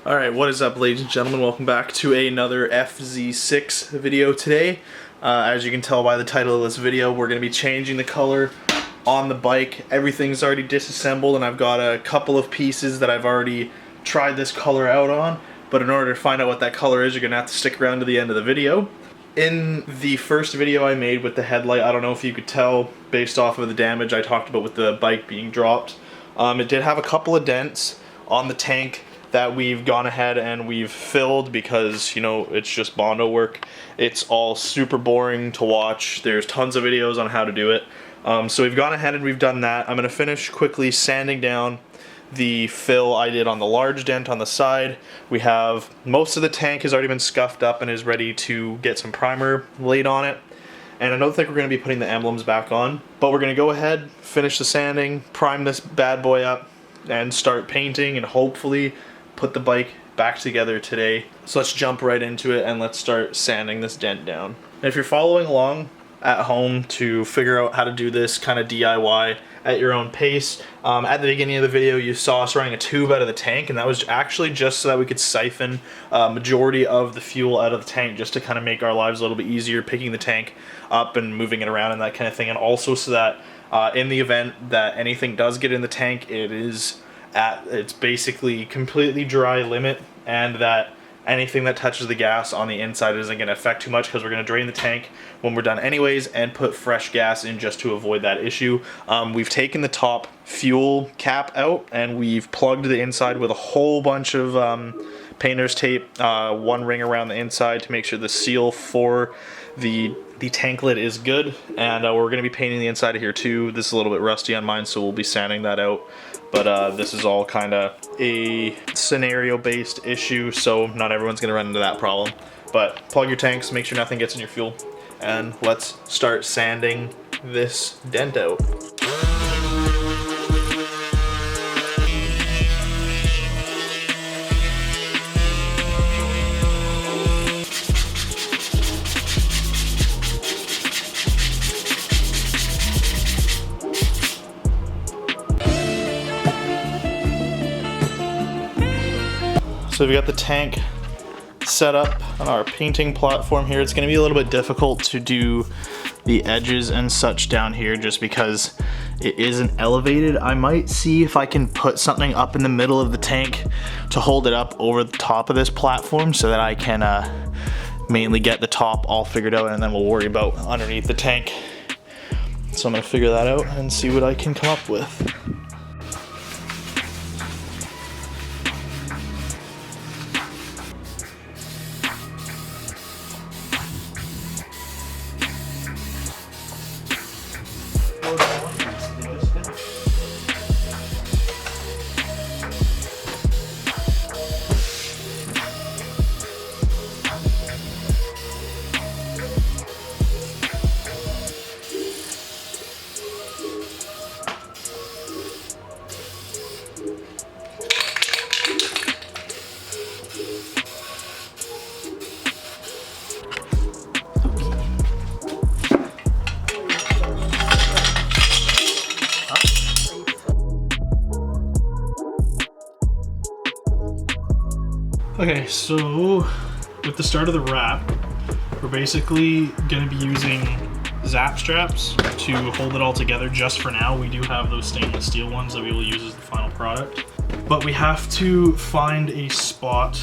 Alright, what is up, ladies and gentlemen? Welcome back to another FZ6 video today. As you can tell by the title of this video, we're going to be changing the color on the bike. Everything's already disassembled and I've got a couple of pieces that I've already tried this color out on. But in order to find out what that color is, you're going to have to stick around to the end of the video. In the first video I made with the headlight, I don't know if you could tell based off of the damage I talked about with the bike being dropped. It did have a couple of dents on the tank that we've gone ahead and we've filled because, you know, it's just Bondo work. It's all super boring to watch. There's tons of videos on how to do it. So we've gone ahead and we've done that. I'm going to finish quickly sanding down the fill I did on the large dent on the side. We have most of the tank has already been scuffed up and is ready to get some primer laid on it. And I don't think we're going to be putting the emblems back on, but we're going to go ahead, finish the sanding, prime this bad boy up, and start painting and hopefully put the bike back together today. So let's jump right into it and let's start sanding this dent down. And if you're following along at home to figure out how to do this kind of DIY at your own pace, at the beginning of the video you saw us running a tube out of the tank, and that was actually just so that we could siphon majority of the fuel out of the tank, just to kind of make our lives a little bit easier picking the tank up and moving it around and that kind of thing, and also so that in the event that anything does get in the tank, it is at its basically completely dry limit, and that anything that touches the gas on the inside isn't going to affect too much, because we're going to drain the tank when we're done anyways and put fresh gas in just to avoid that issue. We've taken the top fuel cap out and we've plugged the inside with a whole bunch of painter's tape, one ring around the inside to make sure the seal for the tank lid is good, and we're going to be painting the inside of here too. This is a little bit rusty on mine, so we'll be sanding that out. But this is all kind of a scenario-based issue, so not everyone's going to run into that problem. But plug your tanks, make sure nothing gets in your fuel, and let's start sanding this dent out. So we've got the tank set up on our painting platform here. It's going to be a little bit difficult to do the edges and such down here just because it isn't elevated. I might see if I can put something up in the middle of the tank to hold it up over the top of this platform so that I can mainly get the top all figured out, and then we'll worry about underneath the tank. So I'm going to figure that out and see what I can come up with. Okay, so with the start of the wrap, we're basically going to be using zap straps to hold it all together just for now. We do have those stainless steel ones that we will use as the final product. But we have to find a spot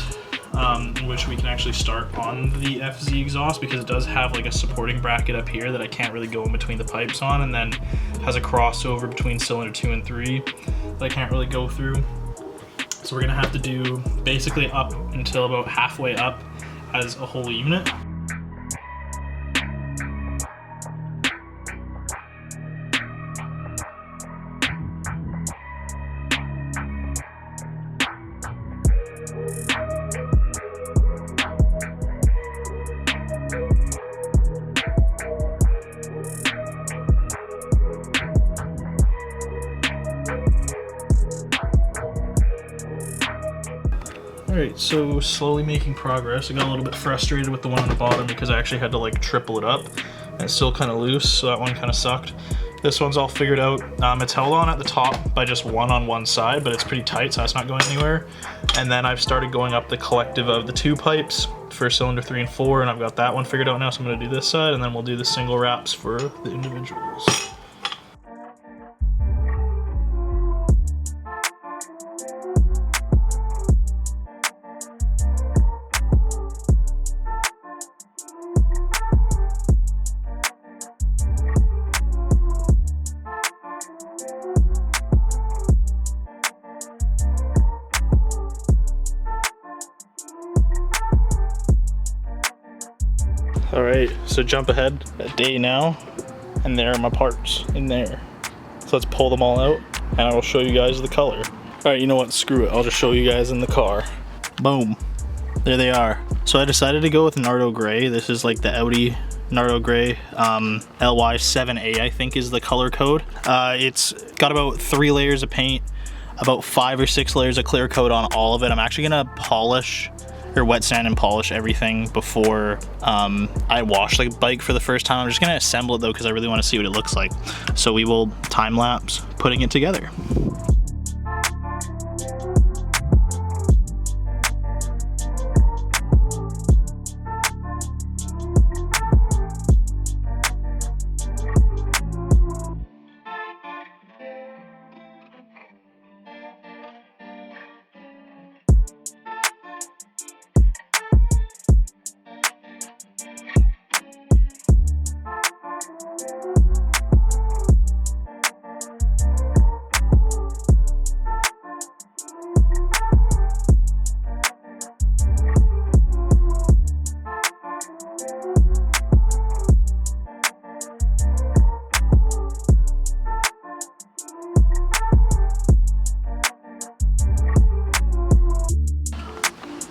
in which we can actually start on the FZ exhaust, because it does have like a supporting bracket up here that I can't really go in between the pipes on, and then has a crossover between cylinder 2 and 3 that I can't really go through. So we're gonna have to do basically up until about halfway up as a whole unit. Alright, so slowly making progress. I got a little bit frustrated with the one on the bottom because I actually had to like triple it up. And it's still kind of loose, so that one kind of sucked. This one's all figured out. It's held on at the top by just one on one side, but it's pretty tight, so that's not going anywhere. And then I've started going up the collective of the 2 pipes for cylinder 3 and 4, and I've got that one figured out now, so I'm gonna do this side, and then we'll do the single wraps for the individuals. All right, so jump ahead a day now, and there are my parts in there. So let's pull them all out, and I will show you guys the color. All right, you know what, screw it. I'll just show you guys in the car. Boom, there they are. So I decided to go with Nardo Gray. This is like the Audi Nardo Gray, LY7A I think is the color code. It's got about 3 layers of paint, about 5 or 6 layers of clear coat on all of it. I'm actually gonna polish or wet sand and polish everything before I wash the bike for the first time. I'm just gonna assemble it though because I really want to see what it looks like. So we will time lapse putting it together.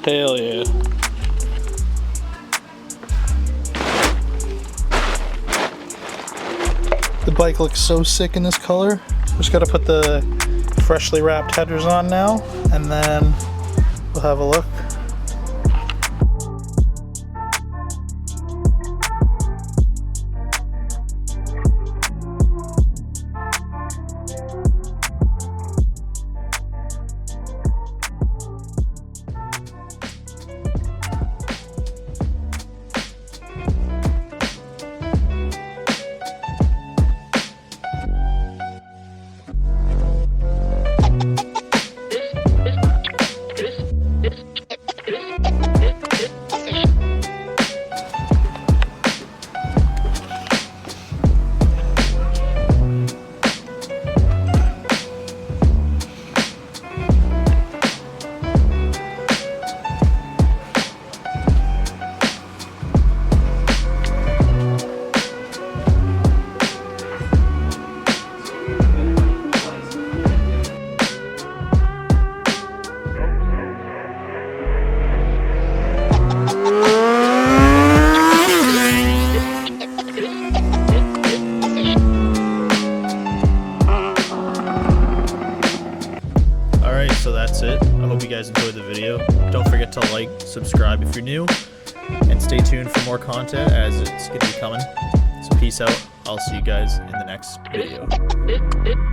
Hell yeah. The bike looks so sick in this color. Just gotta put the freshly wrapped headers on now, and then we'll have a look. So that's it. I hope you guys enjoyed the video. Don't forget to like, subscribe if you're new, and stay tuned for more content as it's going to be coming. So peace out. I'll see you guys in the next video.